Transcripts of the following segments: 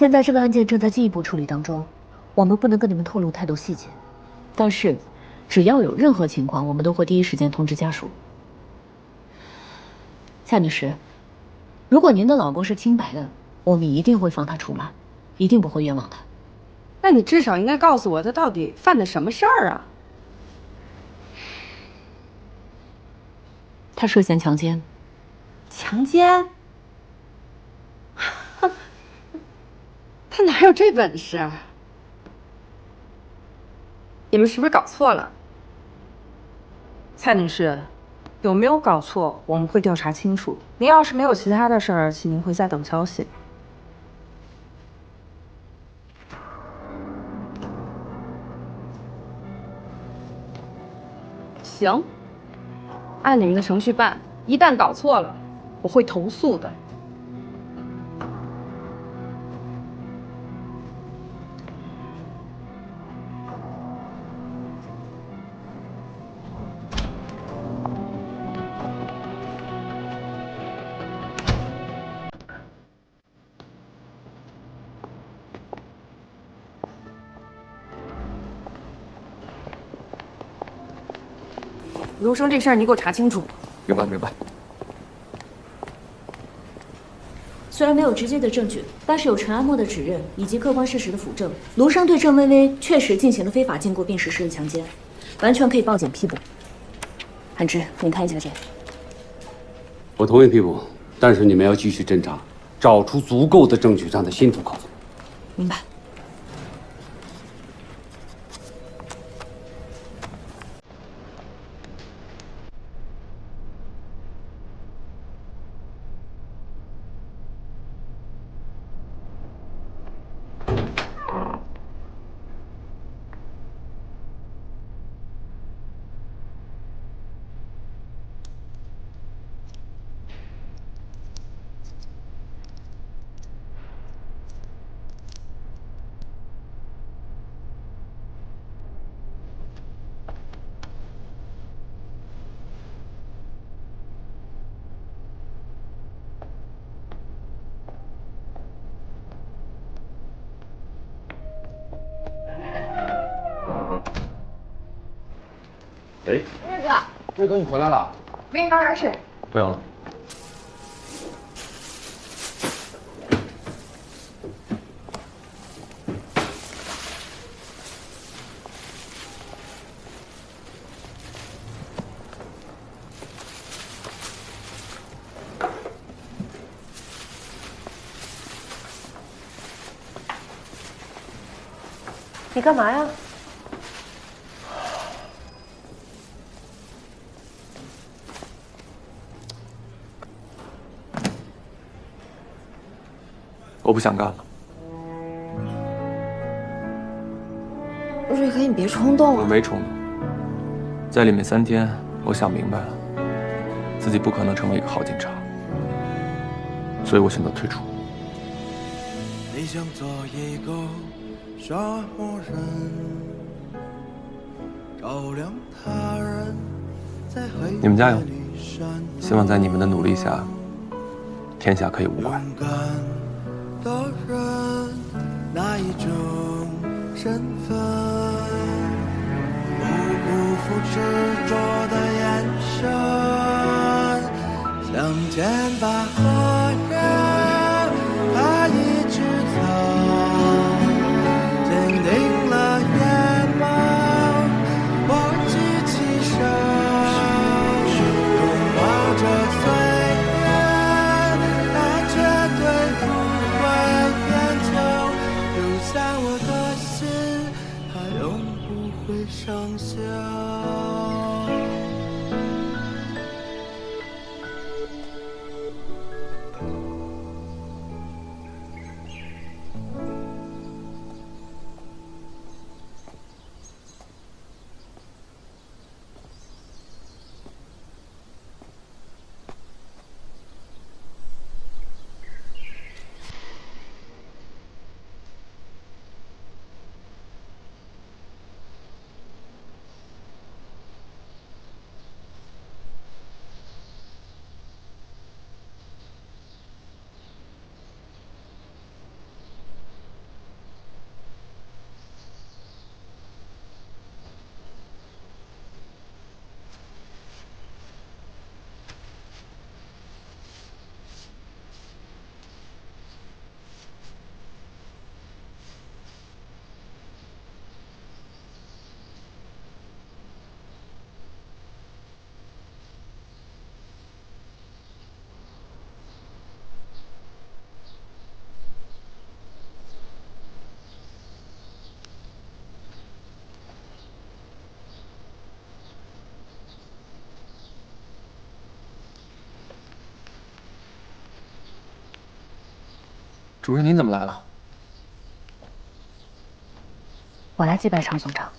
现在这个案件正在进一步处理当中，我们不能跟你们透露太多细节。但是，只要有任何情况，我们都会第一时间通知家属。夏女士，如果您的老公是清白的，我们一定会放他出来，一定不会冤枉他。那你至少应该告诉我他到底犯的什么事儿啊？他涉嫌强奸。强奸？他哪有这本事啊？你们是不是搞错了？蔡女士，有没有搞错？我们会调查清楚。您要是没有其他的事儿，请您回家等消息。行，按你们的程序办。一旦搞错了，我会投诉的。卢生，这事儿你给我查清楚。明白明白。虽然没有直接的证据，但是有陈安墨的指认以及客观事实的辅证，卢生对郑薇薇确实进行了非法禁锢并实施了强奸，完全可以报警批捕。韩之，您看一下这。我同意批捕，但是你们要继续侦查，找出足够的证据让他心服口服。明白。哎，瑞哥，你回来了？给你倒点水。不用了。你干嘛呀？我不想干了。瑞哥，你别冲动啊！我没冲动，在里面3天，我想明白了，自己不可能成为一个好警察，所以我选择退出。你想做一个沙漠人，照亮他人，在黑你们加油！夜里闪希望在你们的努力下，天下可以无怪。勇敢的人，那一种身份，不辜负执着的眼神，向前吧，爱人，他一直走，坚定了眼眸，我举起手，拥抱着岁月，它绝对不会变旧，留下我的心，它永不会生锈。主任，您怎么来了？我来祭拜常总长。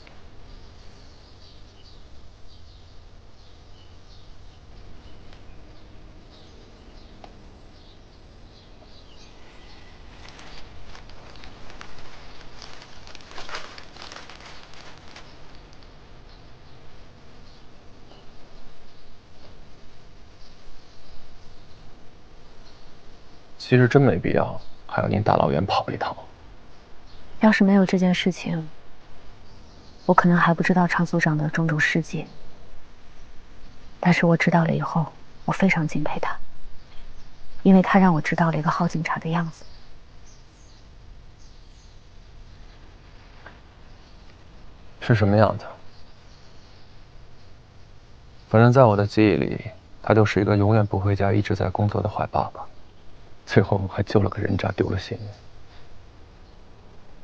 其实真没必要，还要您大老远跑一趟。要是没有这件事情，我可能还不知道常所长的种种事迹。但是我知道了以后，我非常敬佩他，因为他让我知道了一个好警察的样子。是什么样子？反正在我的记忆里，他就是一个永远不回家、一直在工作的坏爸爸，最后还救了个人渣，丢了性命。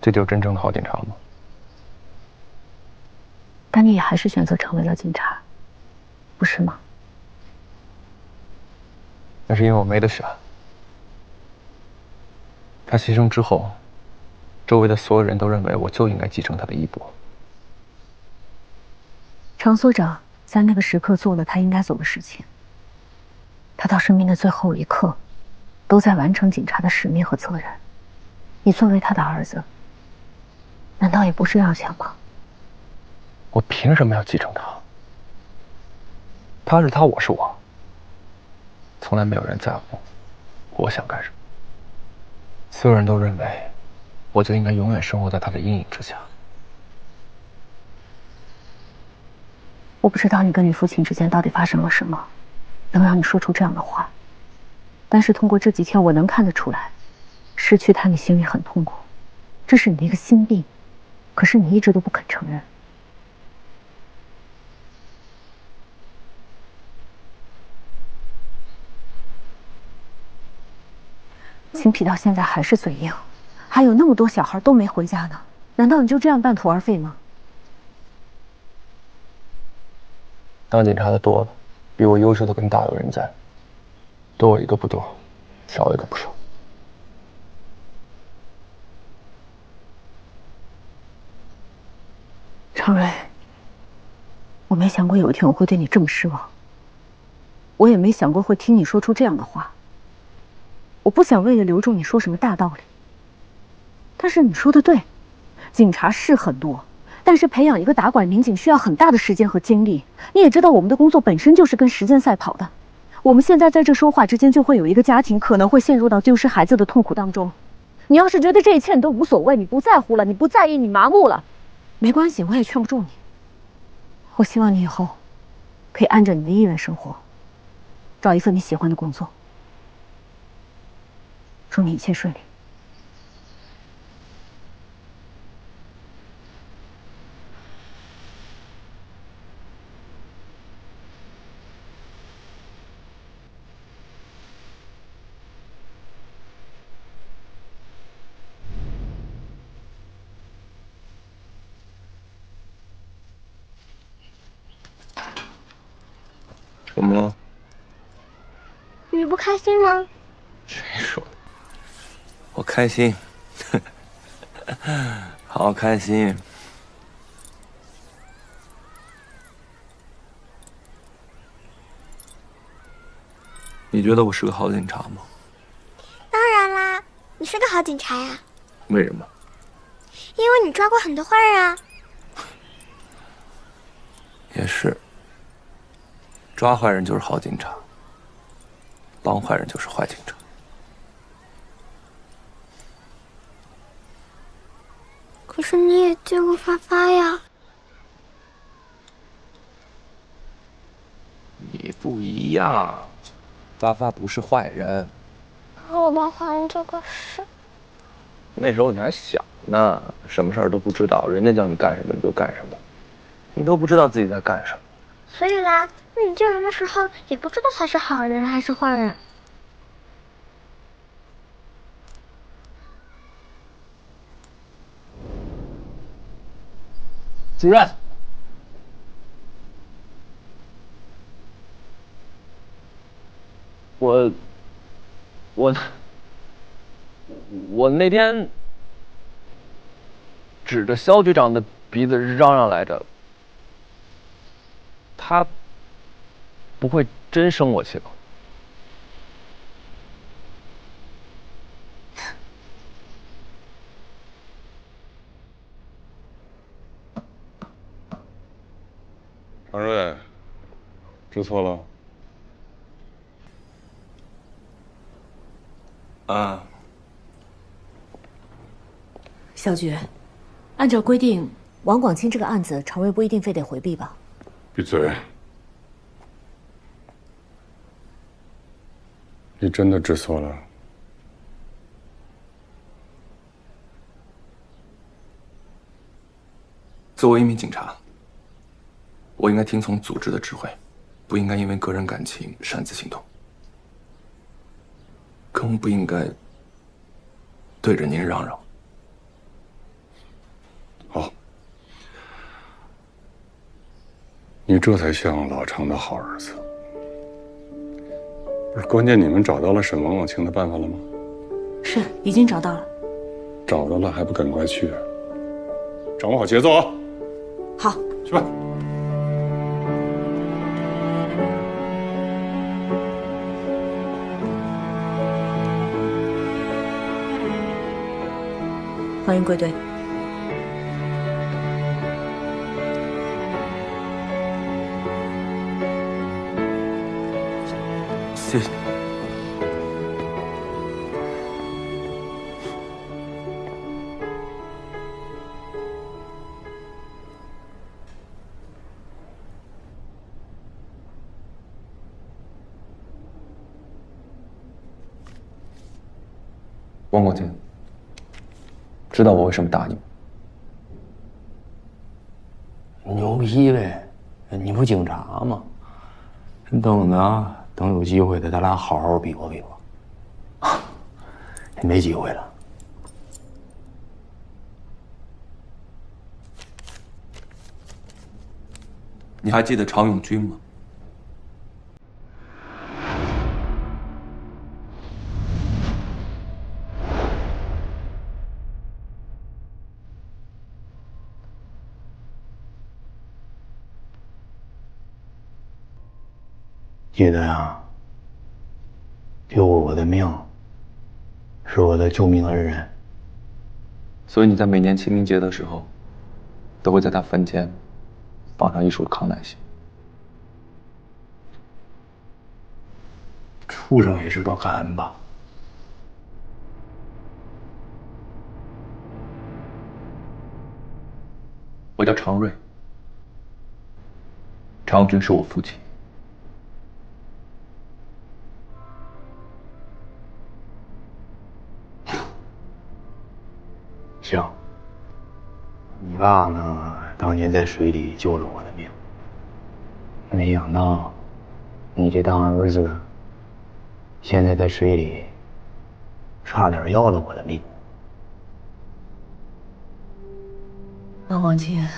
这就是真正的好警察吗？但你也还是选择成为了警察，不是吗？那是因为我没得选。他牺牲之后，周围的所有人都认为我就应该继承他的衣钵。常所长在那个时刻做了他应该做的事情，他到生命的最后一刻，都在完成警察的使命和责任。你作为他的儿子，难道也不是这样想吗？我凭什么要继承他？他是他，我是我。从来没有人在乎我想干什么，所有人都认为我就应该永远生活在他的阴影之下。我不知道你跟你父亲之间到底发生了什么，能让你说出这样的话。但是通过这几天，我能看得出来，失去他你心里很痛苦，这是你的一个心病，可是你一直都不肯承认。青皮到现在还是嘴硬，还有那么多小孩都没回家呢，难道你就这样半途而废吗？当警察的多了，比我优秀的更大有人在，多我一个不多，少一个不少。常蕊，我没想过有一天我会对你这么失望，我也没想过会听你说出这样的话。我不想为了留住你说什么大道理，但是你说的对，警察是很多，但是培养一个打管民警需要很大的时间和精力。你也知道我们的工作本身就是跟时间赛跑的，我们现在在这说话之间就会有一个家庭可能会陷入到丢失孩子的痛苦当中。你要是觉得这一切你都无所谓，你不在乎了，你不在意，你麻木了，没关系，我也劝不住你。我希望你以后可以按照你的意愿生活，找一份你喜欢的工作。祝你一切顺利。怎么了？你不开心吗？谁说的？我开心，好开心。你觉得我是个好警察吗？当然啦，你是个好警察呀，为什么？因为你抓过很多坏人啊。也是，抓坏人就是好警察，帮坏人就是坏警察。可是你也救过发发呀。你不一样，发发不是坏人。我帮坏人做过事。那时候你还小呢，什么事儿都不知道，人家叫你干什么你就干什么，你都不知道自己在干什么。所以啦，那你救人的时候也不知道他是好人还是坏人。主任，我我那天指着肖局长的鼻子嚷嚷来着，他不会真生我气吧？常瑞，知错了。啊。肖局，按照规定，王广清这个案子，常瑞不一定非得回避吧？闭嘴！你真的知错了。作为一名警察，我应该听从组织的指挥，不应该因为个人感情擅自行动，更不应该对着您嚷嚷。好，你这才像老常的好儿子。不是，关键你们找到了审王广清的办法了吗？是，已经找到了。找到了还不赶快去？掌握好节奏啊！好，去吧。欢迎归队。谢谢。王广清，知道我为什么打你吗？牛批呗，你不警察吗？等着，等有机会的，咱俩好好比划比划。没机会了。你还记得常永军吗？记得呀，救过我的命，是我的救命恩人。所以你在每年清明节的时候，都会在他坟前放上一束康乃馨。畜生也是个感恩吧？我叫常瑞，常永军是我父亲。行，你爸呢？当年在水里救了我的命，没想到你这当儿子，现在在水里差点要了我的命。王广清，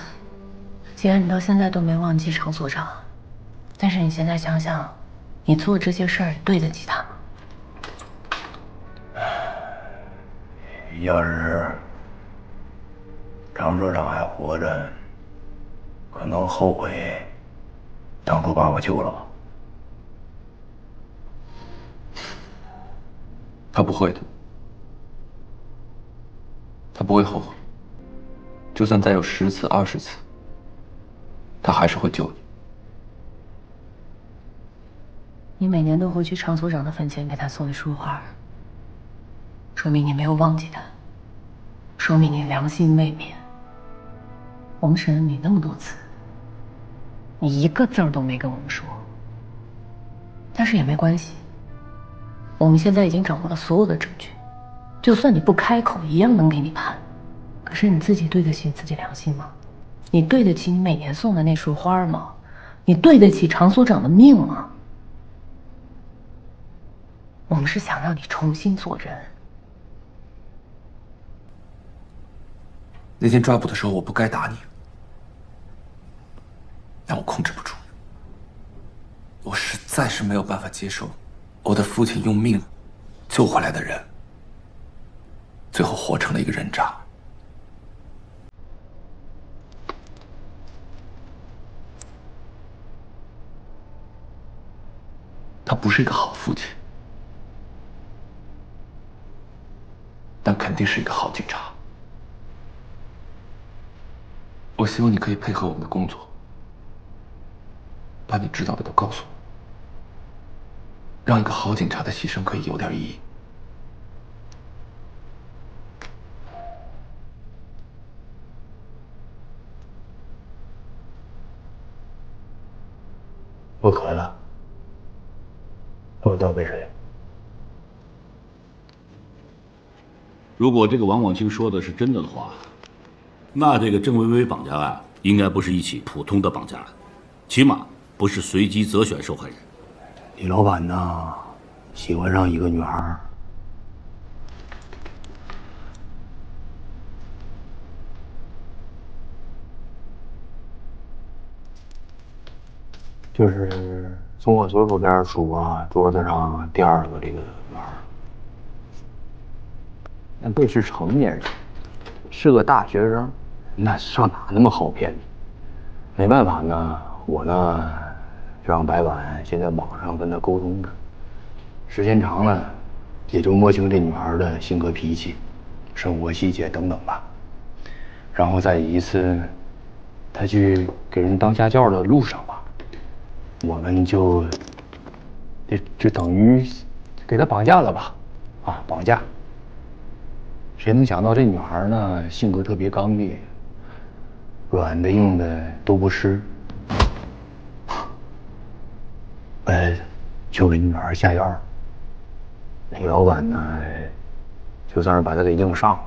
既然你到现在都没忘记常所长，但是你现在想想，你做这些事儿对得起他吗？要是常所长还活着，可能后悔当初把我救了吧。他不会的，他不会后悔。就算再有10次、20次，他还是会救你。你每年都会去常所长的坟前给他送一束花，说明你没有忘记他，说明你良心未泯。我们审了你那么多次，你一个字儿都没跟我们说。但是也没关系，我们现在已经掌握了所有的证据，就算你不开口，一样能给你判。可是你自己对得起自己良心吗？你对得起你每年送的那束花吗？你对得起常所长的命吗？我们是想让你重新做人。那天抓捕的时候，我不该打你，但我控制不住。我实在是没有办法接受我的父亲用命救回来的人最后活成了一个人渣。他不是一个好父亲，但肯定是一个好警察。我希望你可以配合我们的工作，把你知道的都告诉我，让一个好警察的牺牲可以有点意义。我渴了，我倒杯水。如果这个王广清说的是真的的话，那这个郑薇薇绑架案应该不是一起普通的绑架案，起码不是随机择选受害人。李老板呢，喜欢上一个女孩，就是从我左手边数啊，桌子上第二个这个女孩，那都是成年人，是个大学生，那上哪那么好骗？没办法呢，我呢就让白婉先在网上跟她沟通着，时间长了，也就摸清这女孩的性格脾气、生活细节等等吧。然后在一次她去给人当家教的路上吧，我们就等于给她绑架了吧？啊，绑架。谁能想到这女孩呢，性格特别刚烈，软的硬的都不吃。就给女孩下药，那个老板呢，就算是把她给硬上了。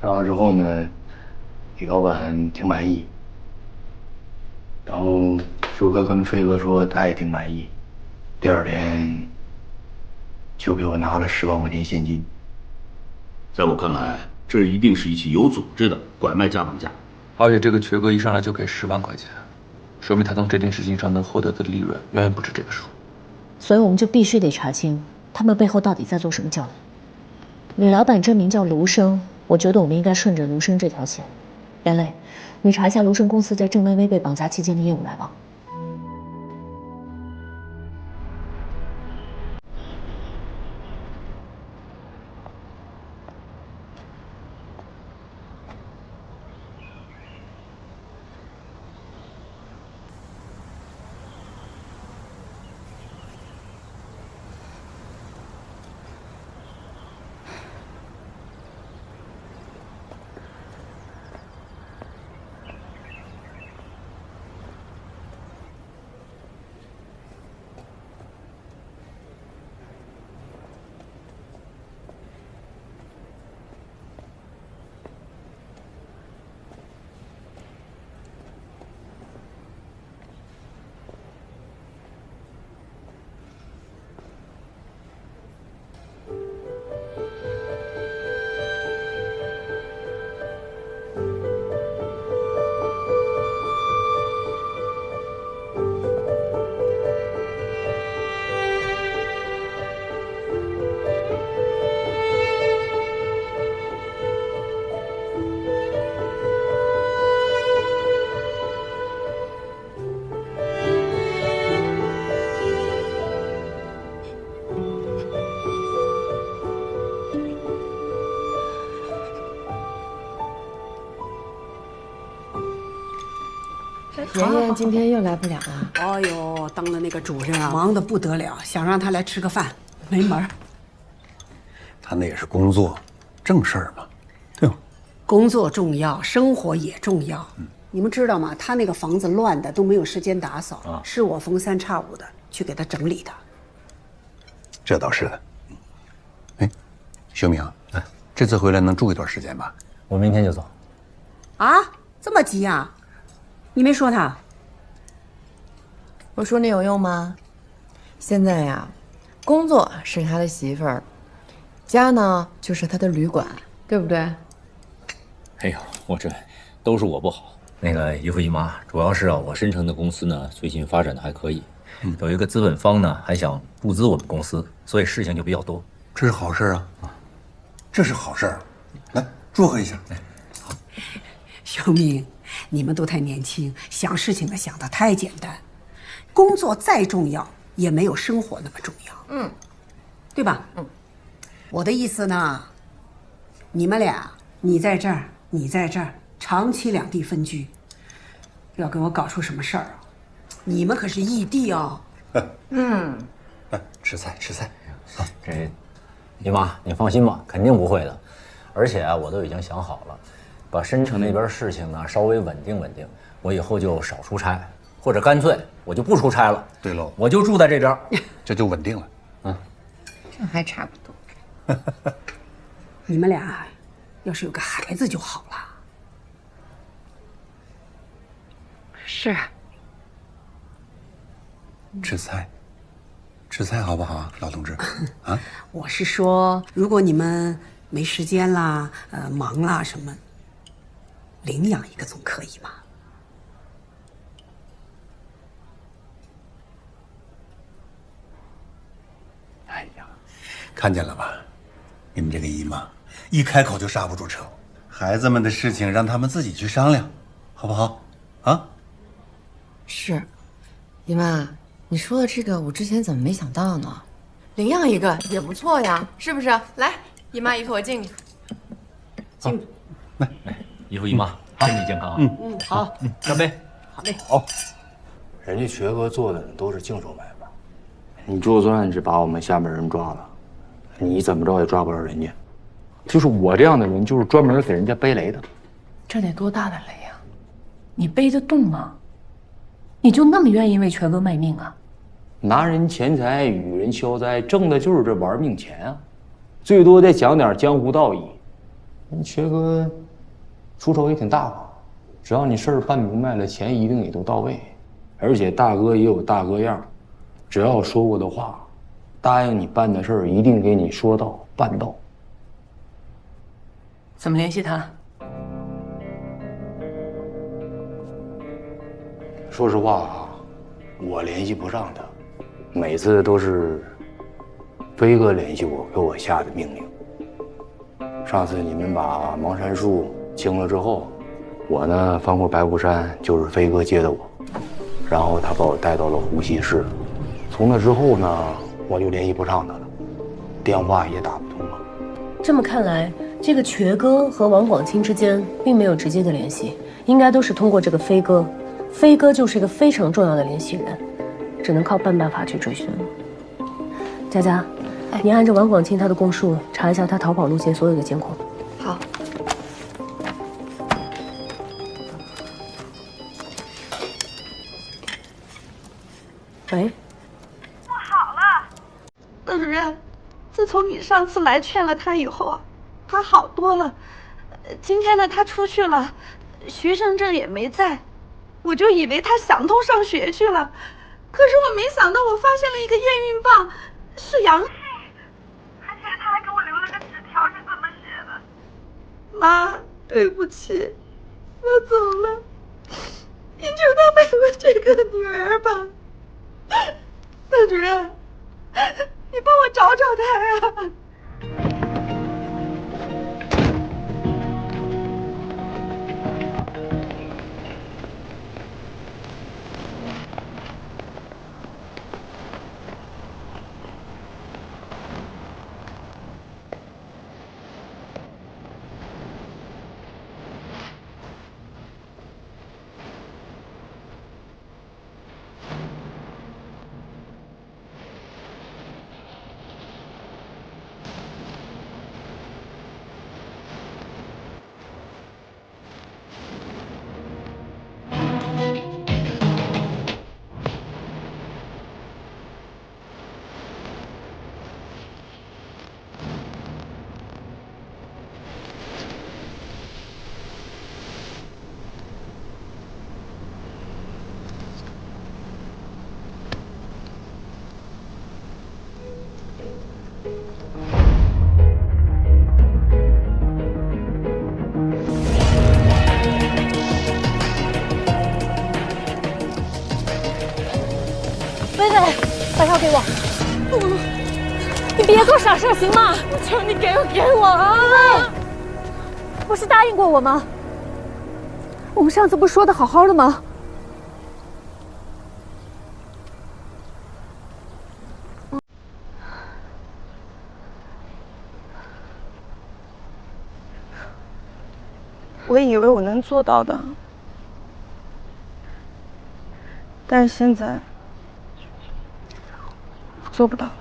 上了之后呢，李老板挺满意，然后舒哥跟飞哥说他也挺满意，第二天就给我拿了10万块钱现金。在我看来，这一定是一起有组织的拐卖加绑架。而且这个瘸哥一上来就给10万块钱，说明他从这件事情上能获得的利润远远不止这个数。所以我们就必须得查清他们背后到底在做什么交易。李老板真名叫卢生，我觉得我们应该顺着卢生这条线。袁磊，你查一下卢生公司在郑薇薇被绑架期间的业务来往。妍妍今天又来不了了。哎呦，当的那个主任啊，忙得不得了，想让他来吃个饭，没门儿。他那也是工作，正事儿嘛，对吗？工作重要，生活也重要。你们知道吗？他那个房子乱的都没有时间打扫，是我逢三差五的去给他整理的。这倒是的。哎，修明，这次回来能住一段时间吧？我明天就走。啊，这么急啊？你没说他？我说那有用吗？现在呀，工作是他的媳妇儿，家呢就是他的旅馆，对不对？哎呦，我这都是我不好。那个姨父姨妈，主要是我申成的公司呢，最近发展的还可以，有一个资本方呢还想募资我们公司，所以事情就比较多。这是好事啊！这是好事儿，来祝贺一下。秀明，你们都太年轻，想事情呢想得太简单。工作再重要，也没有生活那么重要。对吧？我的意思呢，你们俩，你在这儿，你在这儿，长期两地分居，要给我搞出什么事儿啊？你们可是异地哦。吃菜吃菜。这，姨妈，你放心吧，肯定不会的。而且啊，我都已经想好了，把申城那边事情呢稍微稳定稳定，我以后就少出差，或者干脆我就不出差了。对喽，我就住在这边，这就稳定了。这还差不多。你们俩要是有个孩子就好了。是。吃菜，吃菜好不好啊，老同志？啊，我是说，如果你们没时间啦，忙啦什么，领养一个总可以吧？哎呀，看见了吧？你们这个姨妈一开口就刹不住车，孩子们的事情让他们自己去商量，好不好？啊？是，姨妈，你说的这个我之前怎么没想到呢？领养一个也不错呀，是不是？来，姨妈姨父我敬你。敬。来，姨父姨妈，身体健康啊！好，干杯！好嘞。好，人家瘸哥做的都是净手买卖，你就算是把我们下面人抓了，你怎么着也抓不着人家。就是我这样的人，就是专门给人家背雷的。这得多大的雷呀？你背得动吗？你就那么愿意为瘸哥卖命啊？拿人钱财与人消灾，挣的就是这玩命钱啊！最多再讲点江湖道义。人瘸哥出手也挺大方，只要你事儿办明白了，钱一定也都到位。而且大哥也有大哥样，只要说过的话，答应你办的事儿一定给你说到办到。怎么联系他？说实话啊，我联系不上他，每次都是飞哥联系我，给我下的命令。上次你们把芒山树清了之后，我呢翻过白虎山，就是飞哥接的我，然后他把我带到了呼吸室。从那之后呢，我就联系不上他了，电话也打不通了。这么看来，这个瘸哥和王广清之间并没有直接的联系，应该都是通过这个飞哥。飞哥就是一个非常重要的联系人，只能靠办法去追寻了。佳佳，你按照王广清他的供述查一下他逃跑路线所有的监控。好。喂。不好了，邓主任，自从你上次来劝了他以后，他好多了。今天呢，他出去了，学生证也没在。我就以为他想通上学去了，可是我没想到我发现了一个验孕棒，是阳性，而且他还给我留了个纸条，是这么写的：妈，对不起，我走了，你就当陪我这个女儿吧。邓主任，你帮我找找他呀。薇薇，把药给我。你别做傻事行吗？我求你给我啊！不是答应过我吗？我们上次不是说的好好的吗？我以为我能做到的，但是现在我做不到了。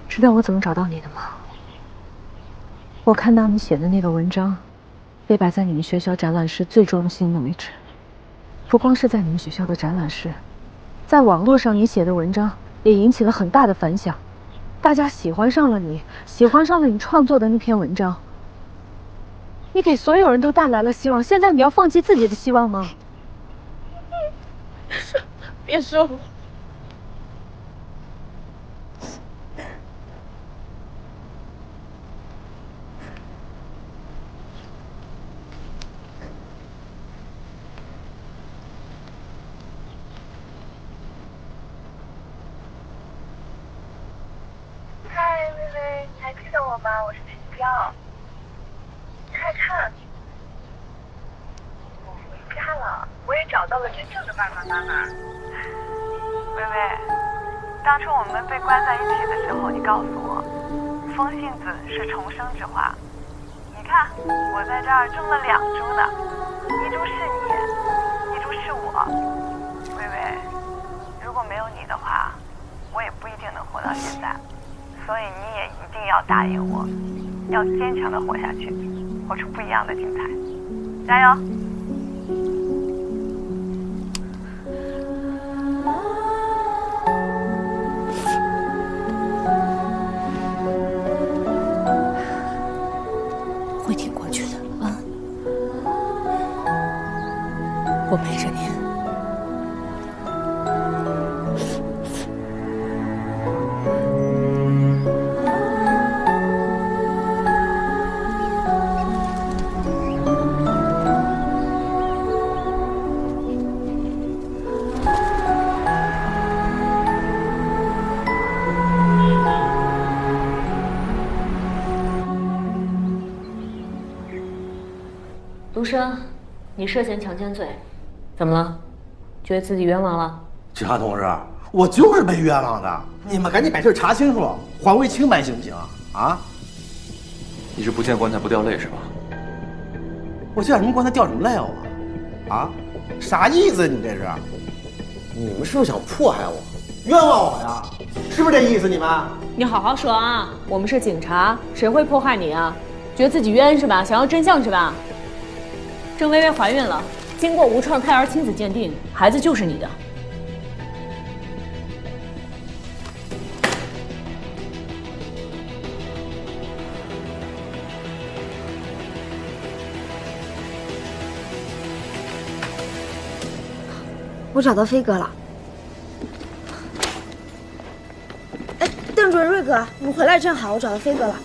知道我怎么找到你的吗？我看到你写的那个文章，被摆在你们学校展览室最中心的位置。不光是在你们学校的展览室，在网络上你写的文章也引起了很大的反响，大家喜欢上了你，喜欢上了你创作的那篇文章。你给所有人都带来了希望，现在你要放弃自己的希望吗？别说我。嗨，微微，你还记得我吗？我是秦娇。你快看，我回家了，我也找到了真正的爸爸妈妈。微微，当初我们被关在一起的时候，你告诉我，风信子是重生之花。你看，我在这儿种了2株呢，一株是你，一株是我。微微，如果没有你的话，我也不一定能活到现在。所以你也一定要答应我，要坚强的活下去，活出不一样的精彩，加油！会挺过去的啊，我陪着你。独生，你涉嫌强奸罪，怎么了？觉得自己冤枉了？警察同志，我就是被冤枉的，你们赶紧把事查清楚，还回清白行不行？啊？你是不见棺材不掉泪是吧？我见什么棺材掉什么泪啊？啊？啥意思？你这是？你们是不是想迫害我，冤枉我呀？是不是这意思？你们？你好好说啊！我们是警察，谁会迫害你啊？觉得自己冤是吧？想要真相是吧？郑薇薇怀孕了，经过无创胎儿亲子鉴定，孩子就是你的。我找到飞哥了。哎，邓主任、瑞哥，你们回来正好，我找到飞哥了。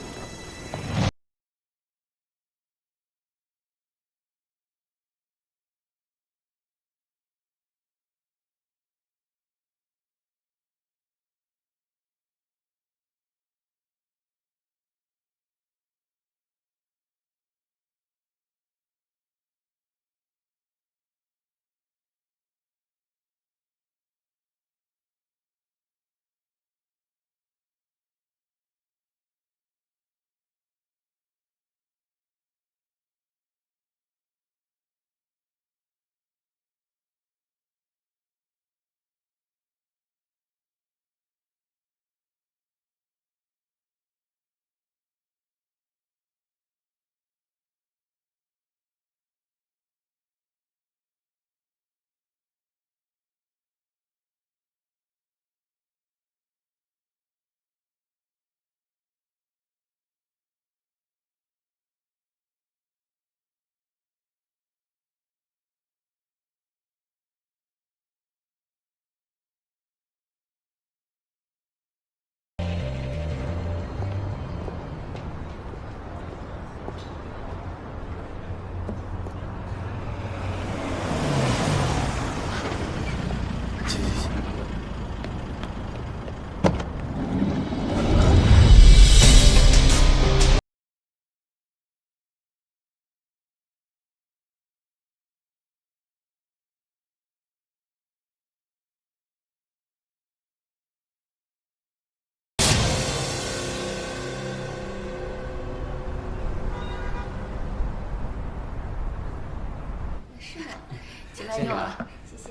来用了，谢谢。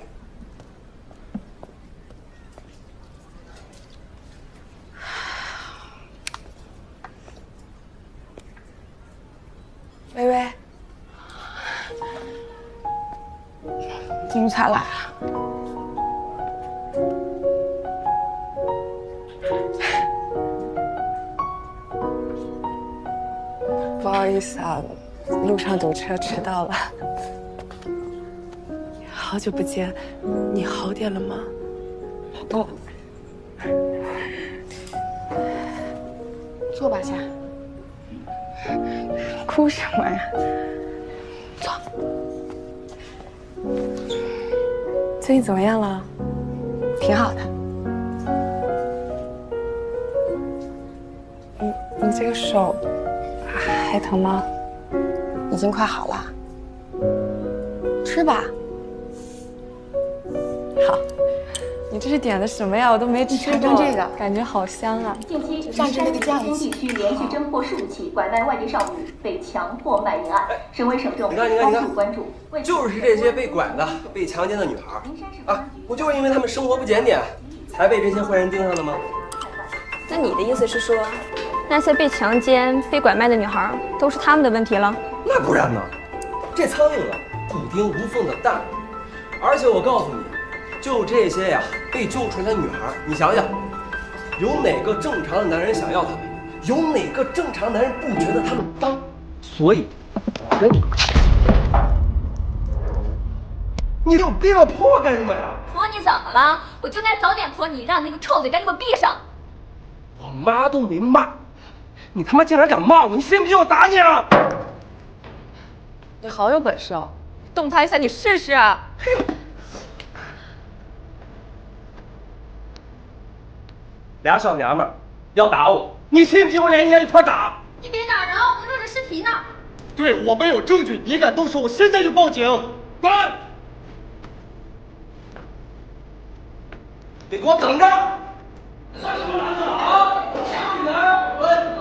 微微，你们才来啊？不好意思啊，路上堵车迟到了。好久不见，你好点了吗？哦，坐吧，夏。哭什么呀？坐。最近怎么样了？挺好的。你这个手还疼吗？已经快好了。吃吧。好。你这是点的什么呀？我都没吃过。这个感觉好香啊！近期上至那个江地区连续侦破15起拐卖外地少女被强迫卖淫案，省委省政高度关注。就是这些被拐的、被强奸的女孩啊，不就是因为她们生活不检点，才被这些坏人盯上的吗？那你的意思是说，那些被强奸、被拐卖的女孩都是他们的问题了？那不然呢？这苍蝇啊，不叮无缝的蛋。而且我告诉你。就这些呀，被救出来的女孩，你想想，有哪个正常的男人想要她们？有哪个正常男人不觉得她们脏？所以，你有病啊！泼我干什么呀？泼你怎么了？我就该早点泼你，让那个臭嘴赶紧给我闭上！我妈都没骂，你他妈竟然敢骂我！你信不信我打你啊？你好有本事哦！动他一下，你试试啊！俩小娘们儿要打我，你信不信我连你一块打？你别打人，我们录着视频呢。对，我们有证据，你敢动手，我现在就报警！滚！你给我等着！算什么男的啊？进来，滚！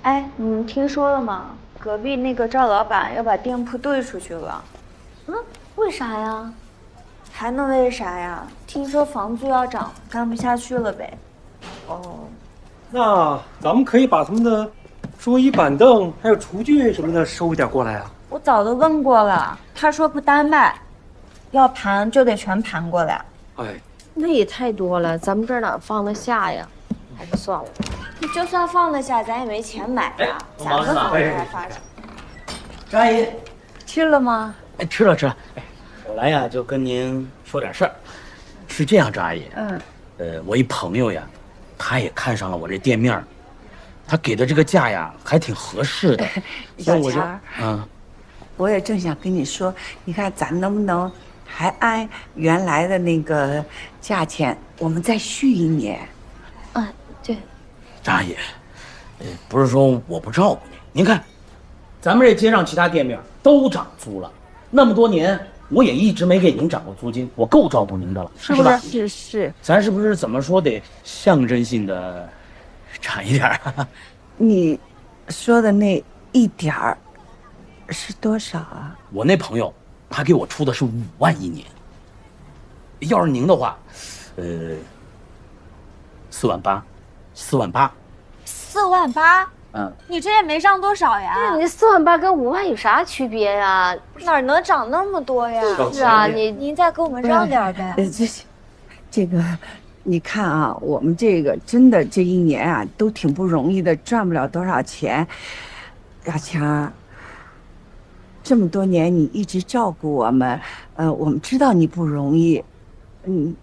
哎，你们听说了吗？隔壁那个赵老板要把店铺兑出去了。为啥呀？还能为啥呀？听说房租要涨，干不下去了呗。哦，那咱们可以把他们的桌椅板凳还有厨具什么的收一点过来啊。我早都问过了，他说不单卖，要盘就得全盘过来。哎，那也太多了，咱们这儿哪放得下呀？还是算了。你就算放得下，咱也没钱买呀。咋个房子还发展？张阿姨，吃了吗？哎，吃了。哎，我来呀，就跟您说点事儿。是这样，张阿姨，我一朋友呀，他也看上了我这店面，他给的这个价呀，还挺合适的。小钱儿，我也正想跟你说，你看咱能不能还按原来的那个价钱，我们再续1年？对。张阿姨，不是说我不照顾您，您看，咱们这街上其他店面都涨租了，那么多年我也一直没给您涨过租金，我够照顾您的了，是吧？是，咱是不是怎么说得象征性的涨一点？你说的那1点儿是多少啊？我那朋友他给我出的是5万1年，要是您的话，4万8。4万8。4万8？你这也没涨多少呀。对，你4万8跟5万有啥区别呀？哪能涨那么多呀？是啊，您再给我们让点呗。这个，你看啊，我们这个真的这1年啊，都挺不容易的，赚不了多少钱。亚强，这么多年你一直照顾我们，我们知道你不容易，你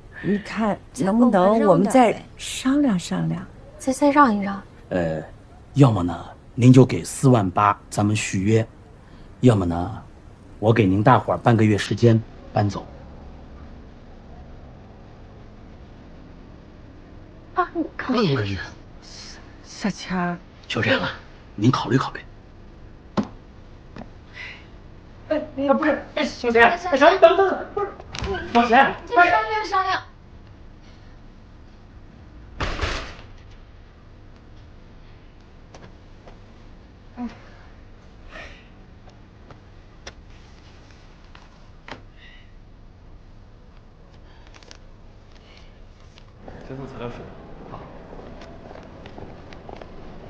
看能不能我们再商量商量？再让一让。要么呢，您就给4万8，咱们续约；要么呢，我给您大伙儿半个月时间搬走。半个月。小强，就这样了，您考虑考虑。不是，小贤，小贤，等等，不是，小贤，商量。这份材料是。好。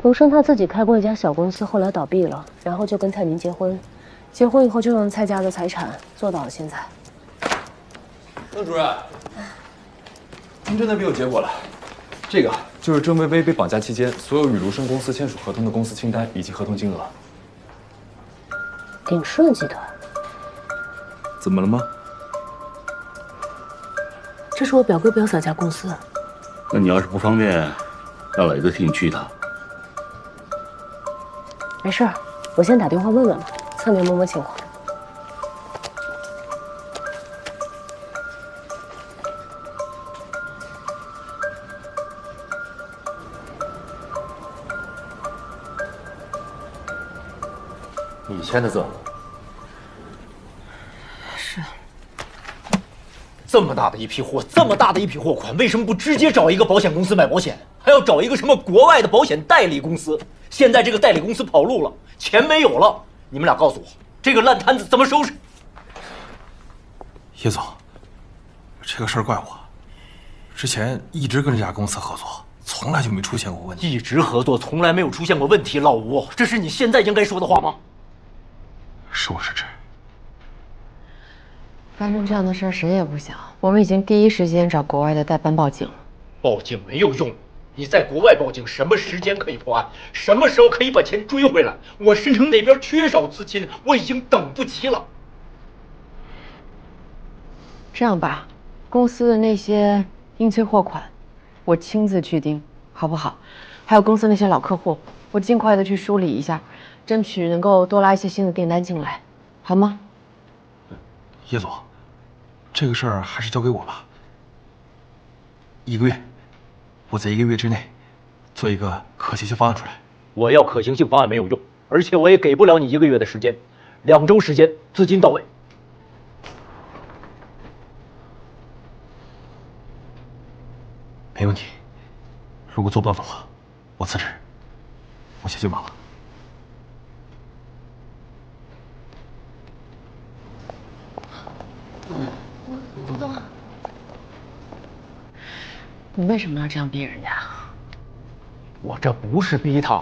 卢生他自己开过一家小公司，后来倒闭了，然后就跟蔡宁结婚，结婚以后就用蔡家的财产做到了现在。邓主任，您真的有结果了。这个就是郑薇薇被绑架期间所有与卢生公司签署合同的公司清单以及合同金额。鼎顺集团。怎么了吗？这是我表哥表嫂家公司。那你要是不方便，让磊子替你去一趟。没事儿，我先打电话问问吧，侧面摸摸情况。你签的字。是。这么大的一批货，这么大的一批货款，为什么不直接找一个保险公司买保险，还要找一个什么国外的保险代理公司？现在这个代理公司跑路了，钱没有了，你们俩告诉我，这个烂摊子怎么收拾？叶总，这个事儿怪我，之前一直跟这家公司合作，从来就没出现过问题。一直合作，从来没有出现过问题，老吴，这是你现在应该说的话吗？是我失职。发生这样的事儿谁也不想，我们已经第一时间找国外的代办报警了。报警没有用，你在国外报警，什么时间可以破案？什么时候可以把钱追回来？我申城那边缺少资金，我已经等不及了。这样吧，公司的那些应催货款，我亲自去盯，好不好？还有公司那些老客户，我尽快的去梳理一下，争取能够多拉一些新的订单进来，好吗？叶总，这个事儿还是交给我吧。1个月，我在1个月之内做一个可行性方案出来。我要可行性方案没有用，而且我也给不了你1个月的时间，2周时间，资金到位。没问题。如果做不到的话，我辞职，我先去忙了。你为什么要这样逼人家？我这不是逼他，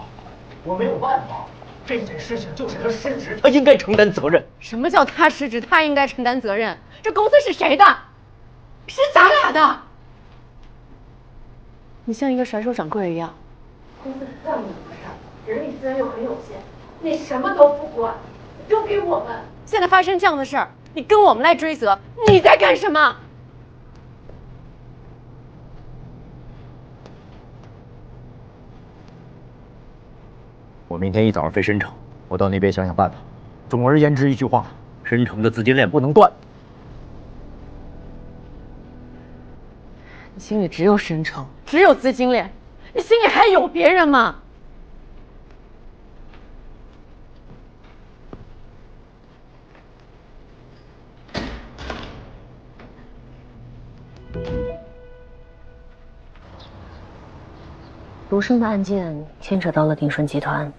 我没有办法。这件事情就是他失职，他应该承担责任。什么叫他失职？他应该承担责任。这公司是谁的？是咱俩的。你像一个甩手掌柜一样，公司这么不善，人力资源又很有限，你什么都不管，丢给我们。现在发生这样的事儿，你跟我们来追责，你在干什么？我明天一早上飞申城，我到那边想想办法。总而言之一句话，申城的资金链不能断。你心里只有申城，只有资金链，你心里还有别人吗？卢生的案件牵扯到了鼎顺集团，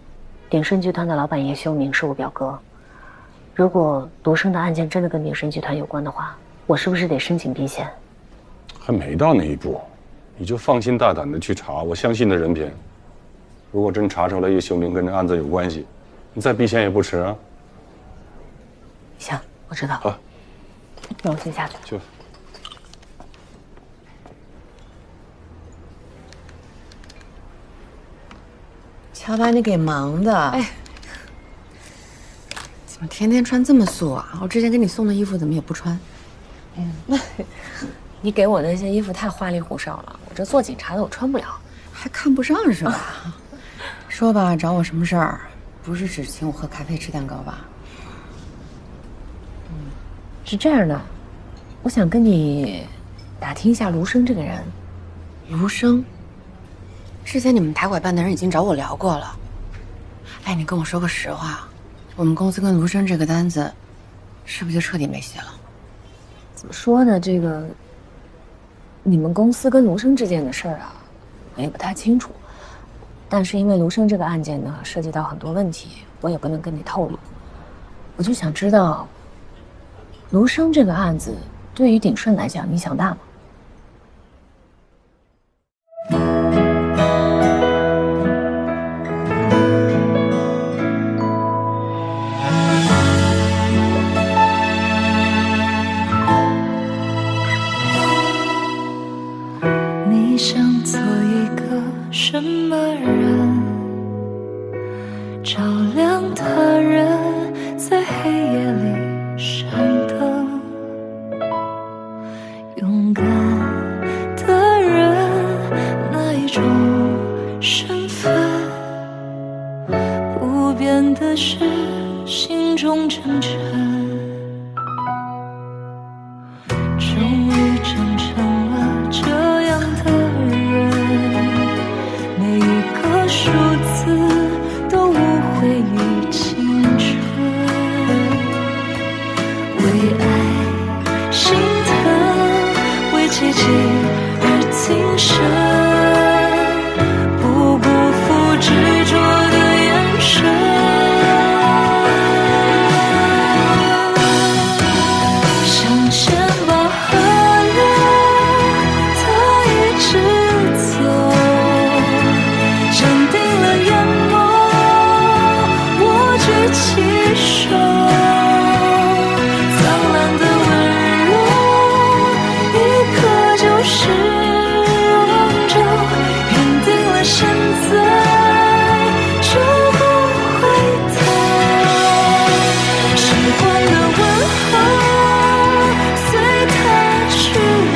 鼎顺集团的老板叶修明是我表哥。如果卢生的案件真的跟鼎顺集团有关的话，我是不是得申请避险？还没到那一步，你就放心大胆的去查，我相信的人品。如果真查出来叶修明跟这案子有关系，你再避险也不迟啊。行，我知道。好，那我先下去。去。瞧把你给忙的！哎，怎么天天穿这么素啊？我之前给你送的衣服怎么也不穿？你给我那些衣服太花里胡哨了，我这做警察的我穿不了。还看不上是吧？说吧，找我什么事儿？不是只请我喝咖啡吃蛋糕吧？是这样的，我想跟你打听一下卢生这个人。卢生？之前你们打拐办的人已经找我聊过了。哎，你跟我说个实话，我们公司跟卢生这个单子，是不是就彻底没戏了？怎么说呢？这个你们公司跟卢生之间的事儿啊，我也不太清楚。但是因为卢生这个案件呢，涉及到很多问题，我也不能跟你透露。我就想知道，卢生这个案子对于鼎盛来讲影响大吗？你想做一个什么人？照亮他人，在黑夜里闪灯。勇敢的人，那一种身份。不变的是心中真诚。终于长成了这样的人，每一个数字都无悔于青春，为爱心疼，为奇迹而挺身，不辜负执着的眼神。像线把河流它一直走，坚定了眼眸，我举起手，苍蓝的温柔，一刻就是永久，认定了现在就不回头。时光的问候随它去留，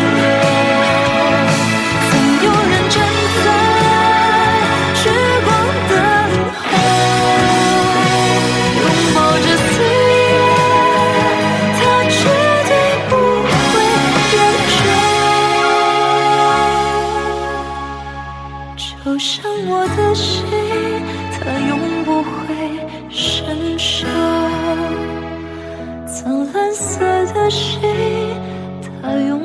总有人站在聚光灯后，拥抱着岁月，它绝对不会远走。就像我的心，它永不会生锈。苍蓝色的心，它永